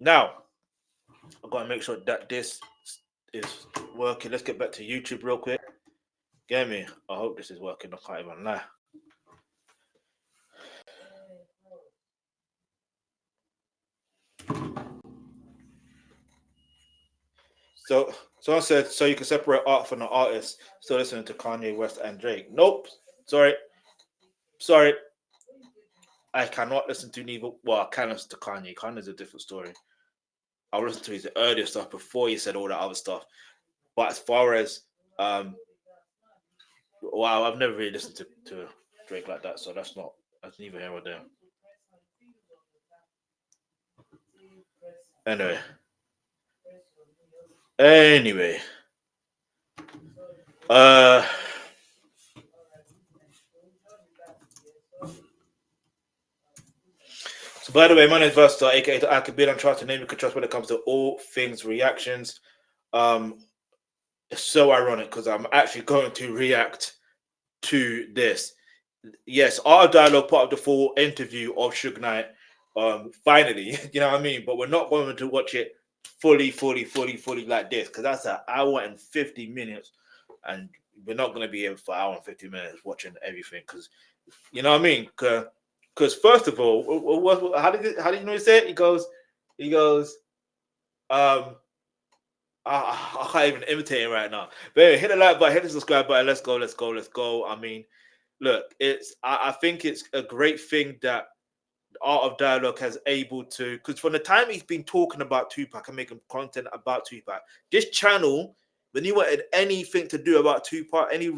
Now, I've got to make sure that this is working. Let's get back to YouTube real quick. Get me? I hope this is working. I can't even lie. So someone said, so you can separate art from the artist. Still listening to Kanye West and Drake. Nope. Sorry. Sorry. I cannot listen to neither. Well, I can listen to Kanye. Kanye's a different story. I'll listen to his earlier stuff before he said all that other stuff. But as far as wow, I've never really listened to Drake like that, so that's neither here or there. Anyway. Anyway. Uh so by the way, my name is Versatile, aka the Alkebulan Trust, the name you can trust when it comes to all things reactions. It's so ironic because I'm actually going to react to this. Yes, our dialogue part of the full interview of Suge Knight. Finally, you know what I mean. But we're not going to watch it fully like this because that's an hour and 50 minutes, and we're not going to be here for an hour and 50 minutes watching everything because you know what I mean. Because first of all, how did you know he said? He goes, um. I can't even imitate him right now. But anyway, hit the like button, hit the subscribe button. Let's go. I mean, look, I think it's a great thing that Art of Dialogue has able to, because from the time he's been talking about Tupac and making content about Tupac, this channel, when you wanted anything to do about Tupac, any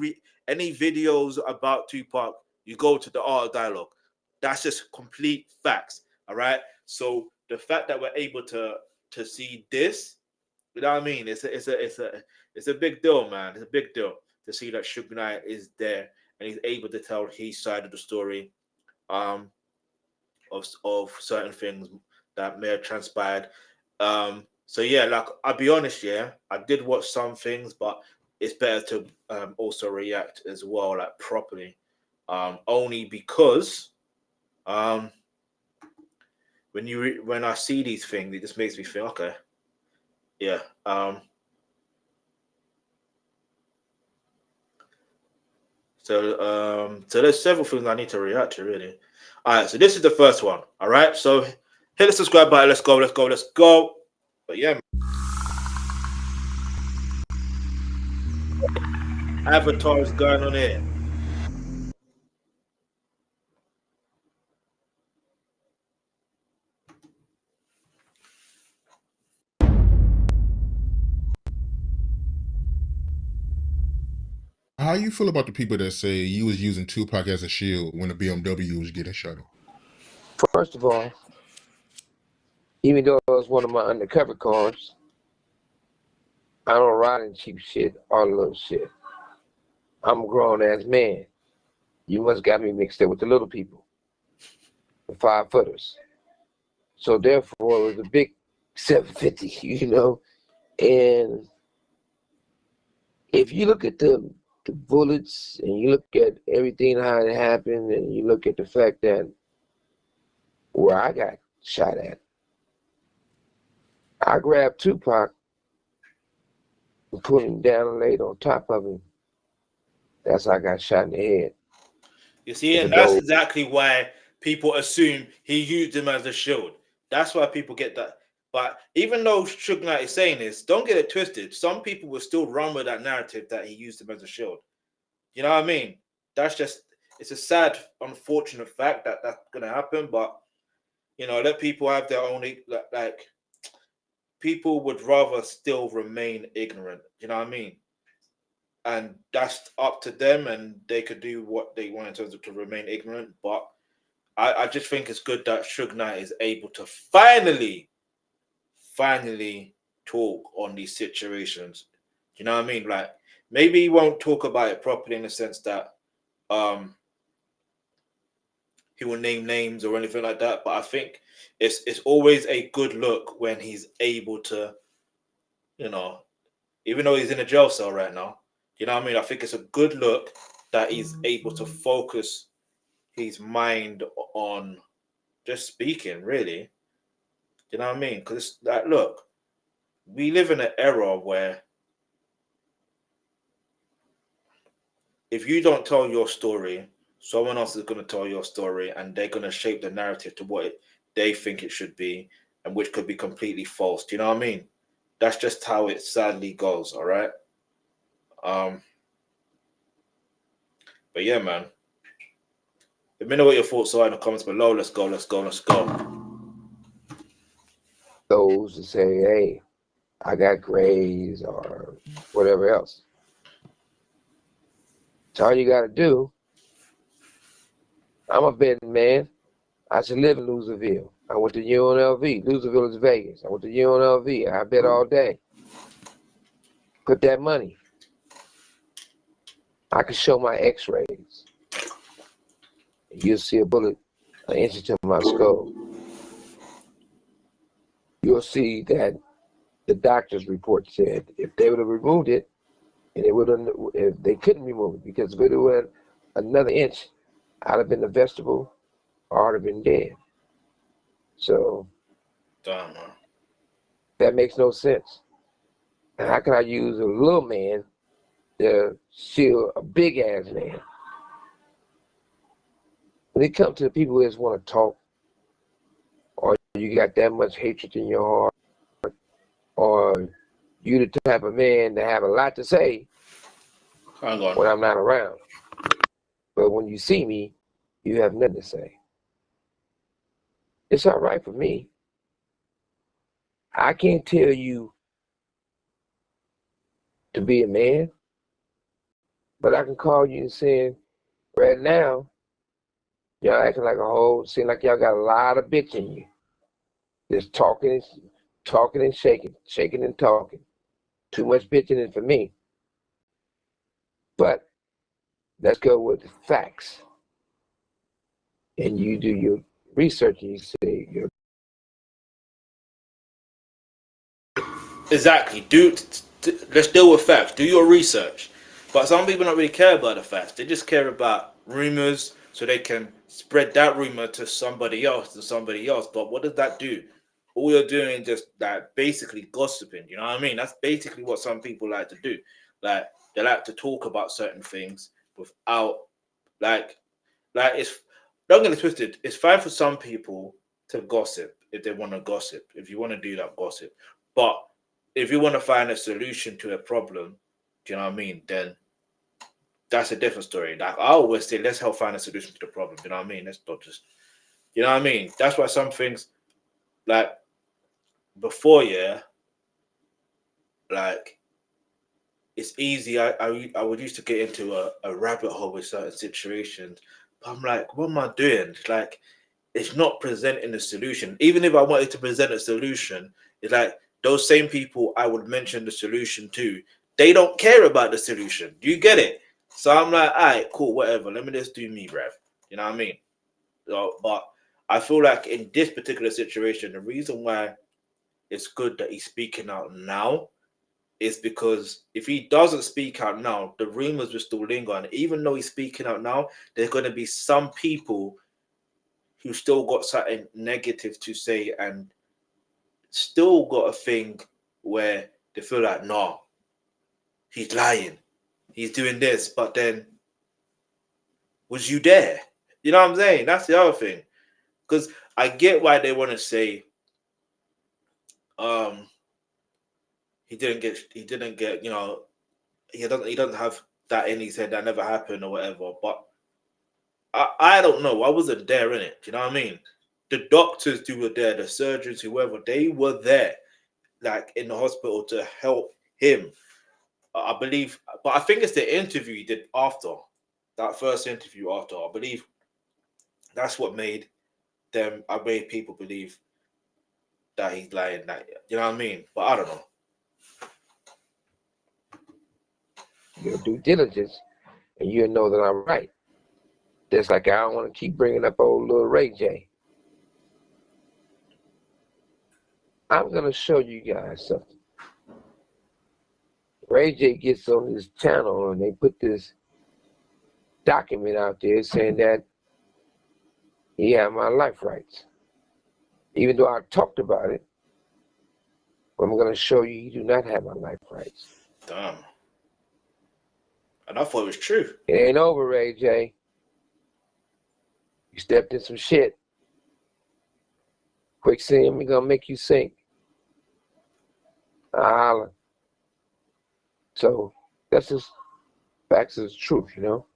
videos about Tupac, you go to the Art of Dialogue. That's just complete facts. All right. So the fact that we're able to see this, you know what I mean? It's a big deal, man. It's a big deal to see that Suge Knight is there and he's able to tell his side of the story. Um, of certain things that may have transpired. So yeah, like I'll be honest, yeah, I did watch some things, but it's better to also react as well, like properly. Only because um when I see these things, it just makes me feel okay. Yeah. So there's several things I need to react to really. All right, so this is the first one. All right, so hit the subscribe button. Let's go. But yeah, Avatar is going on here. How you feel about the people that say you was using Tupac as a shield when the BMW was getting shut? First of all, even though it was one of my undercover cars, I don't ride in cheap shit, all the little shit. I'm a grown ass man. You must got me mixed up with the little people, the 5 footers. So therefore, it was a big 750, you know. And if you look at the bullets and you look at everything how it happened, and you look at the fact that where I got shot at, I grabbed Tupac and put him down and laid on top of him. That's how I got shot in the head. You see, It's a and that's gold. exactly why people assume he used him as a shield. That's why people get that. But even though Suge Knight is saying this, don't get it twisted. Some people will still run with that narrative that he used him as a shield. You know what I mean? That's just it's a sad, unfortunate fact that that's gonna happen. But let people have their own like people would rather still remain ignorant. You know what I mean? And that's up to them, and they could do what they want in terms of to remain ignorant. But I just think it's good that Suge Knight is able to finally talk on these situations. You know what I mean? Like maybe he won't talk about it properly in the sense that um he will name names or anything like that. But I think it's always a good look when he's able to, you know, even though he's in a jail cell right now. You know what I mean? I think it's a good look that he's able to focus his mind on just speaking, really. You know what I mean? Because it's like, look, we live in an era where if you don't tell your story, someone else is going to tell your story, and they're going to shape the narrative to what they think it should be, and which could be completely false. Do you know what I mean? That's just how it sadly goes. All right. But yeah, man. Let me know what your thoughts are in the comments below. Let's go. Let's go. Let's go. Those to say, hey, I got grades or whatever else. So all you got to do. I'm a betting man. I should live in Loserville. I went to UNLV. Loserville is Vegas. I went to UNLV. I bet all day. Put that money. I can show my x-rays. You'll see a bullet an inch into my skull. You'll see that the doctor's report said if they would have removed it, and if they couldn't remove it, because if it went another inch, I'd have in the vegetable or I'd have been dead. So Damn, man. that makes no sense. And how can I use a little man to shield a big ass man? When it comes to the people who just want to talk, or you got that much hatred in your heart, or you the type of man that have a lot to say when I'm not around. But when you see me, you have nothing to say. It's all right for me. I can't tell you to be a man, but I can call you and say, right now, y'all acting like a whole, seem like y'all got a lot of bitch in you. Just talking and shaking and talking. Too much bitch in it for me. But let's go with the facts. And you do your research and you say, Exactly. Let's deal with facts. Do your research. But some people don't really care about the facts. They just care about rumors, so they can spread that rumor to somebody else, But what does that do? All you're doing is just like basically gossiping. You know what I mean? That's basically what some people like to do. Like they like to talk about certain things without like it's, don't get it twisted. It's fine for some people to gossip if they want to gossip. If you want to do that, gossip. But if you want to find a solution to a problem, do you know what I mean? Then that's a different story. Like I always say, let's help find a solution to the problem. You know what I mean? Let's not just, you know what I mean? That's why some things, like before, yeah, like it's easy. I would used to get into a rabbit hole with certain situations, but I'm like, what am I doing? It's like it's not presenting a solution. Even if I wanted to present a solution, it's like those same people I would mention the solution to, they don't care about the solution. Do you get it? So I'm like, all right, cool, whatever. Let me just do me, bruv. You know what I mean? So, but I feel like in this particular situation, the reason why it's good that he's speaking out now is because if he doesn't speak out now, the rumors will still linger. And even though he's speaking out now, there's going to be some people who still got something negative to say and still got a thing where they feel like, no, he's lying, he's doing this, but then was you there? You know what I'm saying? That's the other thing. Because I get why they want to say um he didn't get, he doesn't have that in his head, that never happened or whatever. But I don't know. I wasn't there in it. Do you know what I mean? The doctors who were there, the surgeons, whoever, they were there, like in the hospital to help him. I believe, but I think it's the interview he did after that first interview. After, I believe that's what made them. I made people believe that he's lying. That, you know what I mean? But I don't know. your due diligence, and you'll know that I'm right. Just like I don't want to keep bringing up old little Ray J. I'm going to show you guys something. Ray J gets on this channel and they put this document out there saying that he had my life rights. Even though I talked about it, but I'm going to show you do not have my life rights. Damn. And I thought it was true. It ain't over, Ray J. You stepped in some shit. Quicksand, we gonna make you sink. I holler. So that's just facts of the truth, you know.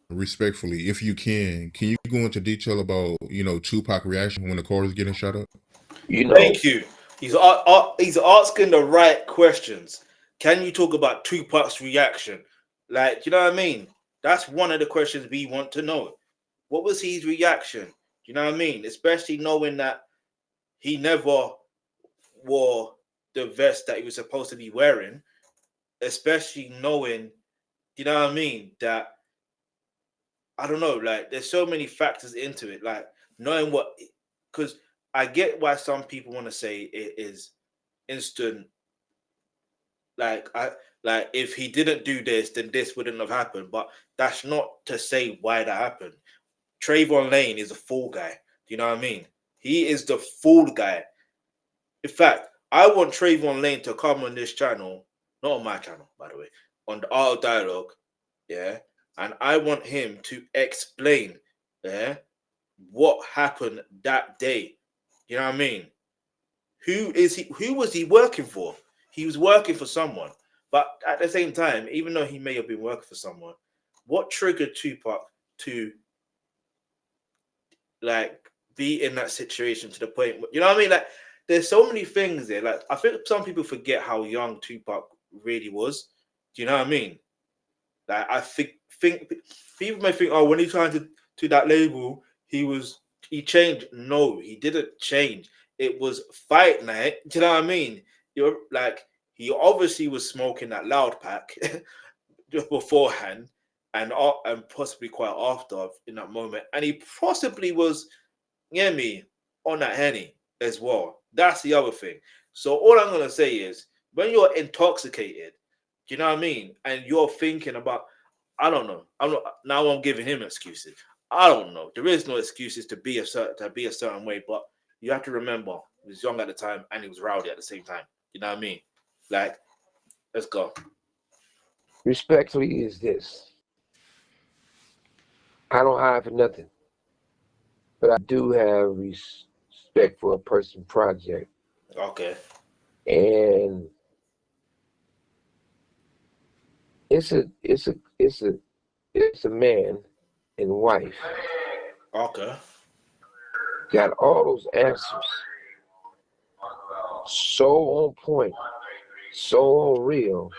Respectfully, if you can you go into detail about, Tupac reaction when the car was getting shot up? You know, Thank you. He's asking the right questions. Can you talk about Tupac's reaction? Like, you know what I mean? That's one of the questions we want to know. What was his reaction? You know what I mean? Especially knowing that he never wore the vest that he was supposed to be wearing. Especially knowing, you know what I mean, that I don't know, like there's so many factors into it. Like knowing what, because I get why some people want to say it is instant. Like if he didn't do this, then this wouldn't have happened. But that's not to say why that happened. Trayvon Lane is a fool guy. Do you know what I mean? He is the fool guy. In fact, I want Trayvon Lane to come on this channel, not on my channel, by the way, on the Art of Dialogue, yeah. And I want him to explain, yeah, what happened that day. You know what I mean? Who is he? Who was he working for? He was working for someone. But at the same time, even though he may have been working for someone, what triggered Tupac to like be in that situation to the point, you know what I mean? Like, there's so many things there. Like, I think some people forget how young Tupac really was. Do you know what I mean? Like, I think people may think, oh, when he signed to that label, he changed. No, he didn't change. It was fight night. Do you know what I mean? You're like, he obviously was smoking that loud pack just beforehand, and possibly quite after in that moment, and he possibly was, you know me, on that Henny as well. That's the other thing. So all I'm gonna say is, when you're intoxicated, do you know what I mean, and you're thinking about, I don't know. I'm giving him excuses. I don't know. There is no excuses to be a certain way, but you have to remember he was young at the time and he was rowdy at the same time. You know what I mean? Like, let's go. respectfully is this. I don't hide for nothing, but I do have respect for a person project. Okay. And it's a man and wife. Okay. Got all those answers. So on point, so real.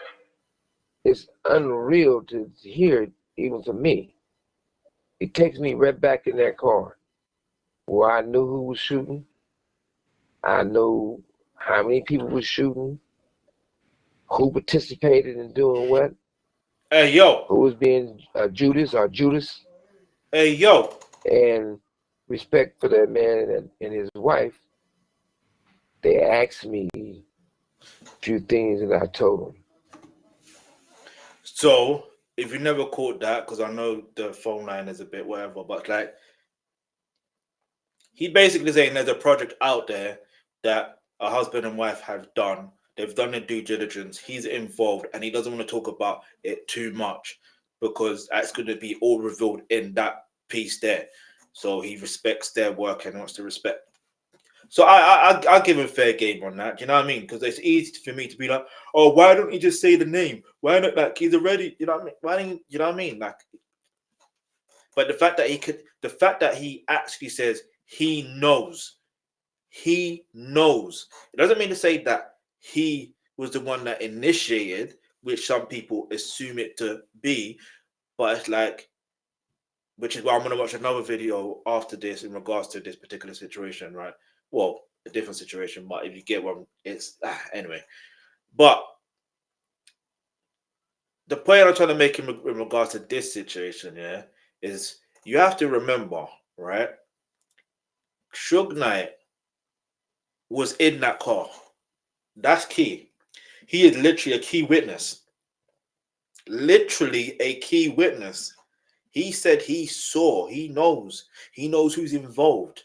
It's unreal to hear it, even to me. It takes me right back in that car where I knew who was shooting. I know how many people was shooting, who participated in doing what, Hey yo. who was being Judas or Judas, Hey yo. and respect for that man and his wife. They asked me a few things and I told them. So if you never caught that, because I know the phone line is a bit whatever, but like, he basically saying there's a project out there that a husband and wife have done. They've done their due diligence. He's involved, and he doesn't want to talk about it too much because that's going to be all revealed in that piece there. So he respects their work and wants to respect. So I give him fair game on that. Do you know what I mean? Because it's easy for me to be like, oh, why don't you just say the name? Why not, like, he's already, you know what I mean? Why don't you know what I mean? Like, but the fact that he actually says he knows. He knows. It doesn't mean to say that he was the one that initiated, which some people assume it to be, but it's like, which is why I'm going to watch another video after this in regards to this particular situation, right? Well, a different situation, but if you get one, it's anyway. But the point I'm trying to make in regards to this situation, yeah, is you have to remember, right? Suge Knight was in that car. That's key. He is literally a key witness. Literally a key witness. He said he saw, he knows who's involved.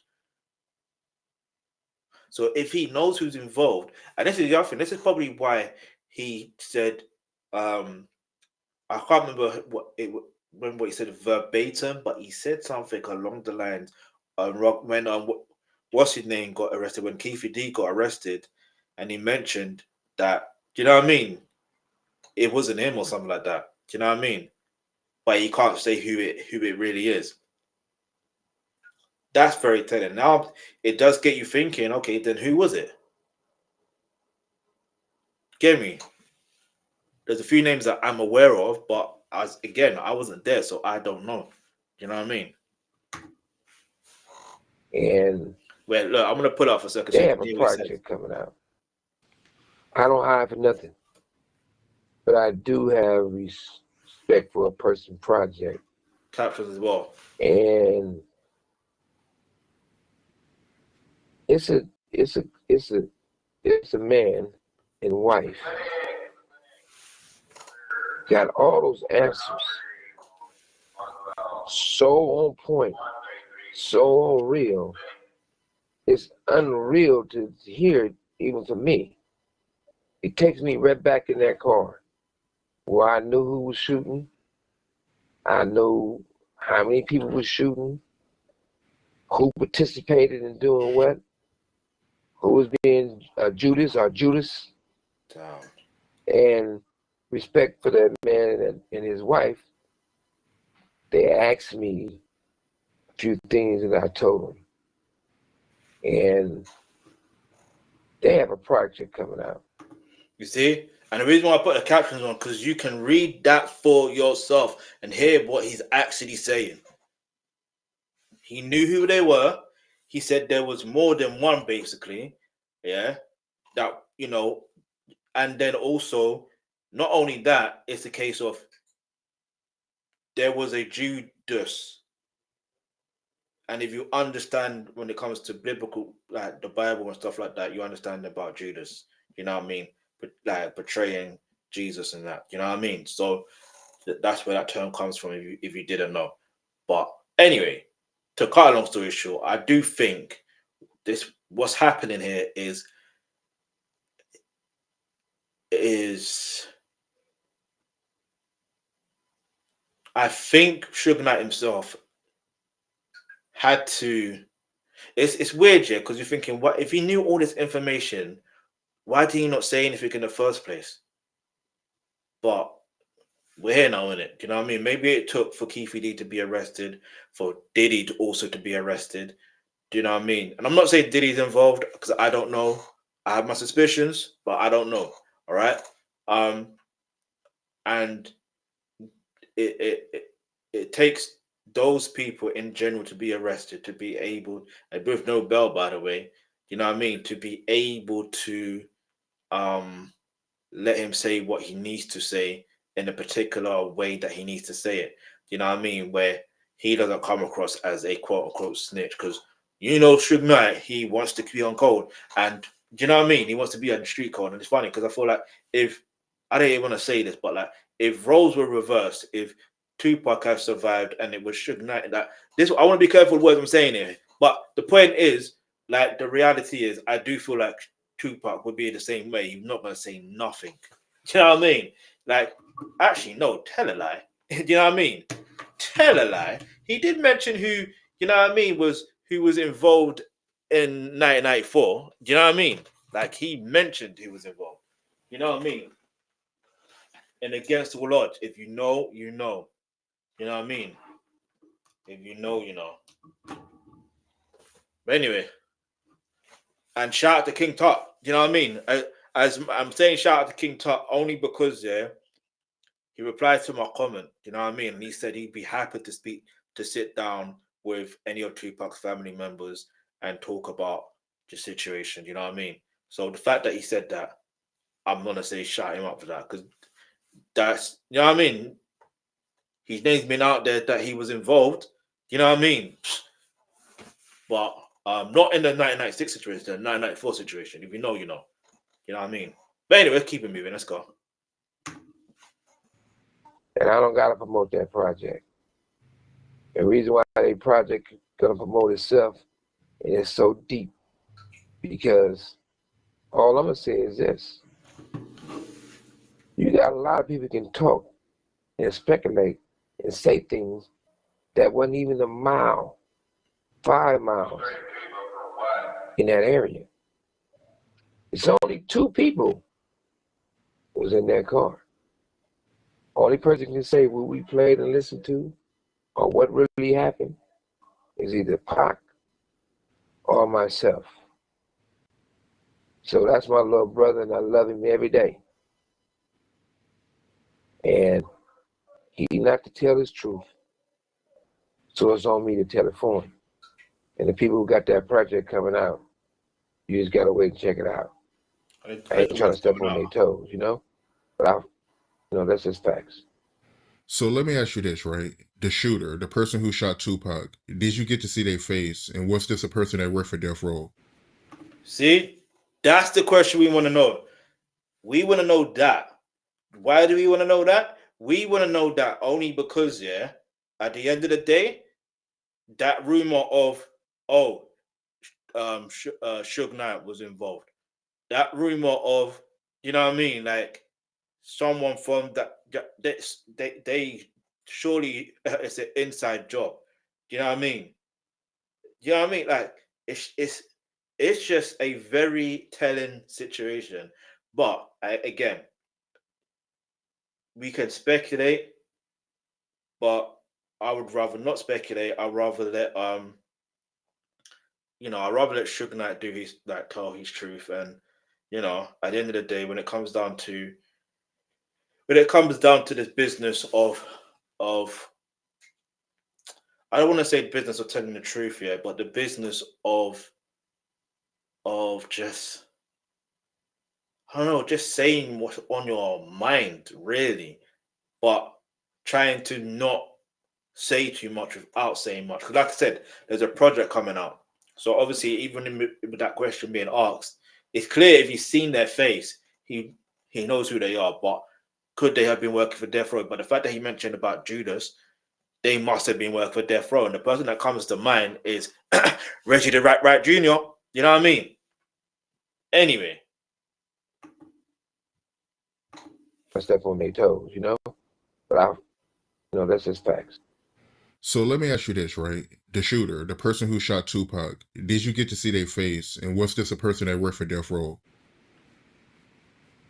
So if he knows who's involved, and this is the other thing, this is probably why he said, I can't remember what he said verbatim, but he said something along the lines, when what's his name got arrested, when Keefe D got arrested, and he mentioned that, do you know what I mean? It wasn't him or something like that. Do you know what I mean? But he can't say who it really is. That's very telling. Now it does get you thinking. Okay, then who was it? Get me? There's a few names that I'm aware of, but I wasn't there, so I don't know. You know what I mean? And Wait, look, I'm gonna pull up for a second. they have a project coming out. I don't hide for nothing, but I do have respect for a person project. Captions as well. And it's a man and wife got all those answers so on point, so real. It's unreal to hear it, even for me. It takes me right back in that car where I knew who was shooting. I knew how many people were shooting, who participated in doing what, who was being Judas or Judas. Damn. And respect for that man and his wife, they asked me a few things that I told them. And they have a project coming out. You see? And the reason why I put the captions on, because you can read that for yourself and hear what he's actually saying. He knew who they were. He said there was more than one, basically. Yeah. That, and then also, not only that, it's a case of there was a Judas. And if you understand when it comes to biblical, like the Bible and stuff like that, you understand about Judas. You know what I mean? But like betraying Jesus and that. You know what I mean? So that's where that term comes from. If you didn't know, but anyway, to cut a long story short, I do think what's happening here is I think Suge Knight himself had to. It's weird, yeah, because you're thinking, what if he knew all this information? Why did he not say anything in the first place? But we're here now, innit? Do you know what I mean? Maybe it took for Keefe D to be arrested, for Diddy to also to be arrested. Do you know what I mean? And I'm not saying Diddy's involved because I don't know. I have my suspicions, but I don't know. All right. And it takes those people in general to be arrested, to be able, and with no bail, by the way, you know what I mean, to be able to let him say what he needs to say in a particular way that he needs to say it. You know what I mean? Where he doesn't come across as a quote unquote snitch, because Suge Knight, he wants to be on code, and do you know what I mean? He wants to be on the street code, and it's funny because I feel like if I don't even want to say this, but like if roles were reversed, if Tupac had survived and it was Suge Knight, that this I want to be careful with what I'm saying here. But the point is, like the reality is, I do feel like Tupac would be the same way. He's not gonna say nothing. Do you know what I mean? Like, actually, no, tell a lie. Do you know what I mean? Tell a lie. He did mention who, you know what I mean, who was involved in 1994. Do you know what I mean? Like he mentioned who was involved. You know what I mean? And against all odds, if you know, you know. You know what I mean? If you know, you know. But anyway, and shout out to King Tut. You know what I mean? As I'm saying, shout out to King Tut only because he replied to my comment. You know what I mean? And he said he'd be happy to sit down with any of Tupac's family members and talk about the situation. You know what I mean? So the fact that he said that, I'm gonna say shout him up for that, because that's, you know what I mean. His name's been out there that he was involved. You know what I mean? But not in the 1996 situation, the 1994 situation. If you know, you know. You know what I mean? But anyway, keep it moving. Let's go. And I don't gotta promote that project. The reason why that project gonna promote itself, and it's so deep. because all I'm gonna say is this: you got a lot of people can talk and speculate and say things that wasn't even a mile, 5 miles in that area. It's only 2 people was in that car. Only person can say what we played and listened to or what really happened is either Pac or myself. So that's my little brother, and I love him every day. And he not to tell his truth, so it's on me to tell it for him. And the people who got that project coming out, you just gotta wait and check it out. I ain't trying to step on their toes, you know? But that's just facts. So let me ask you this, right? The shooter, the person who shot Tupac, did you get to see their face? And was this a person that worked for Death Row? See, that's the question we want to know. We want to know that. Why do we want to know that? We want to know that only because, yeah, at the end of the day, that rumor of, Suge Knight was involved. That rumor of, you know what I mean, like someone from that, they surely it's an inside job. Do you know what I mean? You know what I mean? Like it's just a very telling situation. But again, we can speculate, but I would rather not speculate. I'd rather let I'd rather let Suge Knight do his tell his truth. And at the end of the day, when it comes down to this business of I don't want to say business of telling the truth here, but the business of just I don't know, just saying what's on your mind, really, but trying to not say too much without saying much. Because, like I said, there's a project coming out, so obviously, even with that question being asked, it's clear if he's seen their face, he knows who they are. But could they have been working for Death Row? But the fact that he mentioned about Judas, they must have been working for Death Row, and the person that comes to mind is Reggie the Right Jr. You know what I mean? Anyway. I step on their toes, you know? But that's just facts. So let me ask you this, right? The shooter, the person who shot Tupac, did you get to see their face? And was this a person that worked for Death Row?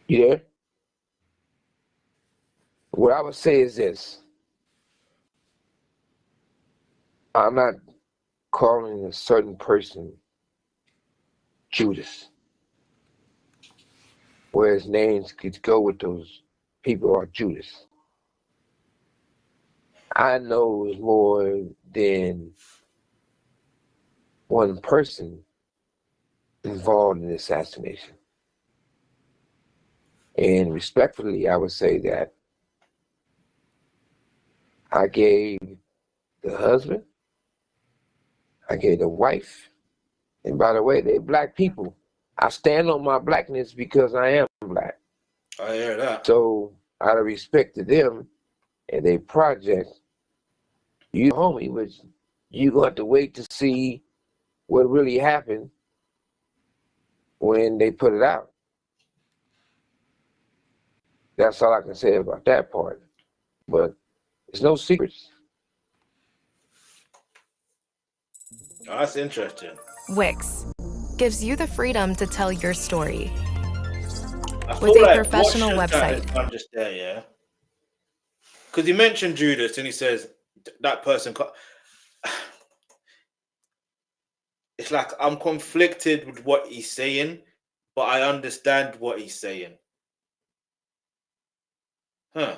You there? What I would say is this. I'm not calling a certain person Judas, where his names could go with those people are Judas. I know it's more than one person involved in the assassination. And respectfully, I would say that I gave the husband, I gave the wife, and by the way, they're black people. I stand on my blackness because I am black. I hear that. So out of respect to them and their project, you homie, which you going to have to wait to see what really happened when they put it out. That's all I can say about that part. But there's no secrets. Oh, that's interesting. Wix gives you the freedom to tell your story. I With feel a like professional what Suge Knight website. has done just there, yeah. Because he mentioned Judas and he says that person. It's like I'm conflicted with what he's saying, but I understand what he's saying. Huh.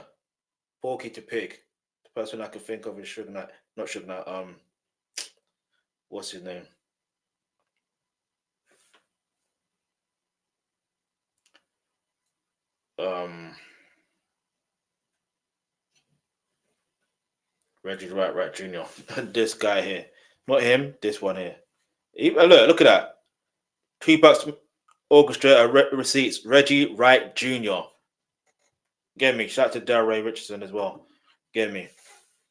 Porky to Pig. The person I can think of is Suge Knight. Not Suge Knight. What's his name? Reggie Right Jr. This guy here. Not him, this one here. Look at that. Tupac's orchestrator receipts, Reggie Wright Jr. Get me. Shout out to Delray Richardson as well. Get me.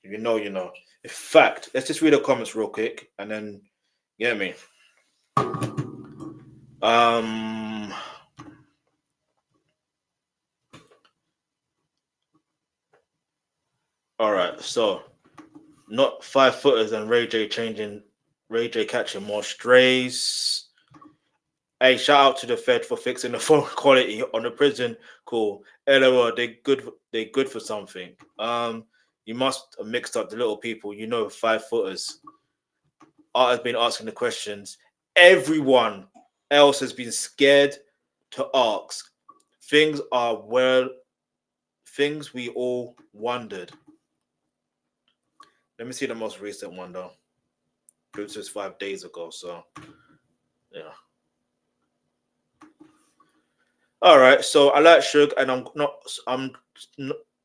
If you know, you know. In fact, let's just read the comments real quick and then get me. Um. All right. So not 5-footers and Ray J catching more strays. Hey, shout out to the Fed for fixing the phone quality on the prison. Cool. LOL, they good for something. You must have mixed up the little people. 5-footers. Art has been asking the questions. Everyone else has been scared to ask. Things we all wondered. Let me see the most recent one though. This was 5 days ago, so yeah. All right, so I like Suge, and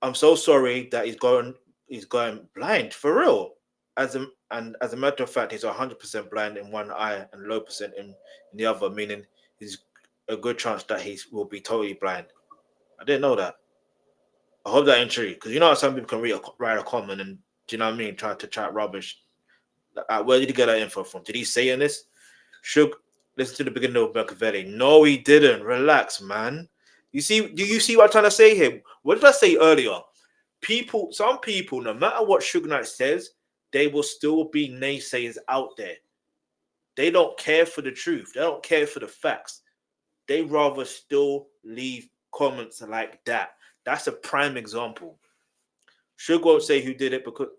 I'm so sorry that he's going blind for real. As a matter of fact, he's 100% blind in one eye and low percent in the other, meaning he's a good chance that he will be totally blind. I didn't know that. I hope that ain't true, because you know how some people can write a comment and do you know what I mean, try to chat rubbish. Where did he get that info from? Did he say in this? Suge, listen to the beginning of Machiavelli. No, he didn't. Relax, man. Do you see what I'm trying to say here? What did I say earlier? Some people, no matter what Suge Knight says, they will still be naysayers out there. They don't care for the truth. They don't care for the facts. They rather still leave comments like that. That's a prime example. Suge won't say who did it because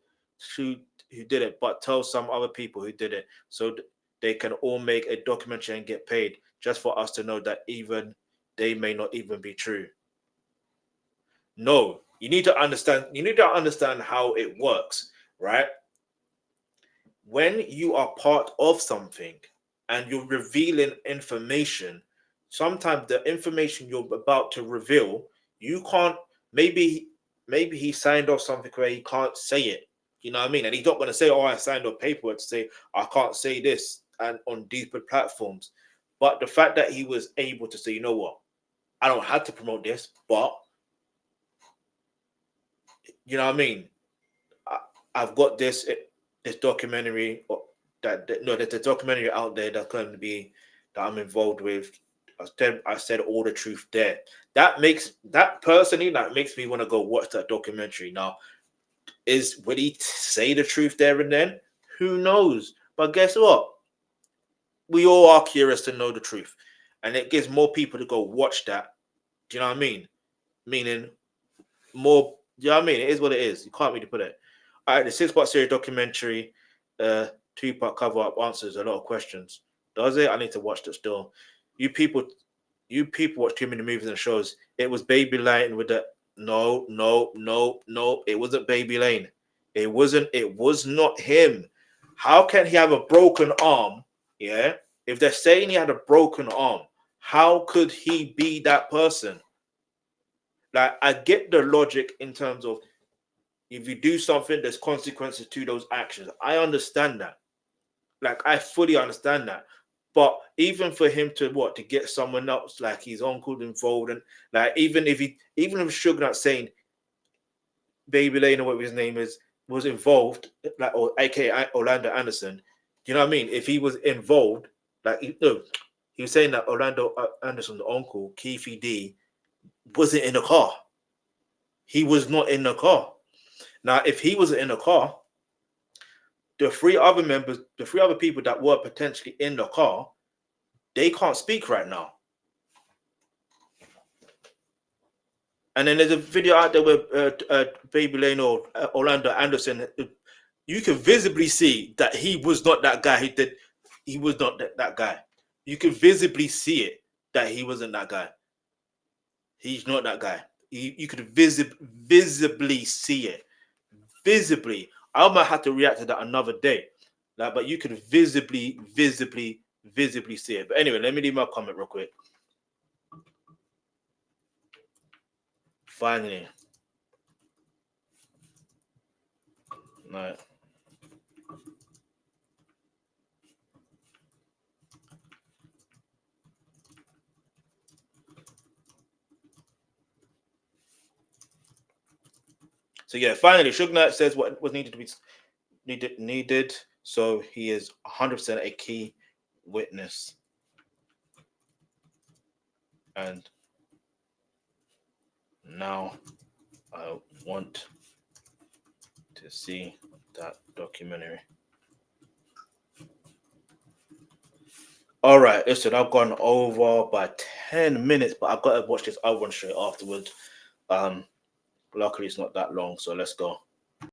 who did it, but tell some other people who did it, so they can all make a documentary and get paid, just for us to know that even they may not even be true. No, you need to understand. You need to understand how it works, right? When you are part of something and you're revealing information, sometimes the information you're about to reveal, you can't. Maybe he signed off something where he can't say it. You know what I mean? And he's not going to say, "Oh, I signed off paperwork to say I can't say this," and on deeper platforms. But the fact that he was able to say, "You know what? I don't have to promote this, but you know what I mean? I've got this documentary no, there's a documentary out there that's going to be that I'm involved with. I said all the truth there. That makes me want to go watch that documentary. Now, would he say the truth there and then? Who knows? But guess what? We all are curious to know the truth, and it gives more people to go watch that. Do you know what I mean? Meaning more. Do you know what I mean? It is what it is. You can't really put it. All right, the 6-part series documentary, Tupac cover up answers a lot of questions. Does it? I need to watch that still. You people watch too many movies and shows. It was Baby Lane with the no. It wasn't Baby Lane. It wasn't. It was not him. How can he have a broken arm? Yeah. If they're saying he had a broken arm, how could he be that person? Like, I get the logic in terms of if you do something, there's consequences to those actions. I understand that. Like, I fully understand that. But even for him to get someone else, like his uncle involved, and like even if Suge Knight saying Baby Lane or whatever his name is was involved, like, or aka Orlando Anderson, do you know what I mean? If he was involved, like he was saying that Orlando Anderson, the uncle, Keefe D, wasn't in the car. He was not in the car. Now, if he was in the car, the three other people that were potentially in the car, they can't speak right now. And then there's a video out there with Baby Lane or Orlando Anderson. You can visibly see that he was not that guy. He was not that guy. You can visibly see it that he wasn't that guy. He's not that guy. You could visibly see it. Visibly. I might have to react to that another day. Like, but you could visibly see it. But anyway, let me leave my comment real quick. Finally. Right. So yeah, finally, Suge Knight says what was needed to be needed. So he is 100% a key witness. And now I want to see that documentary. All right, listen, I've gone over by 10 minutes, but I've got to watch this other one straight afterwards. Luckily it's not that long, so let's go.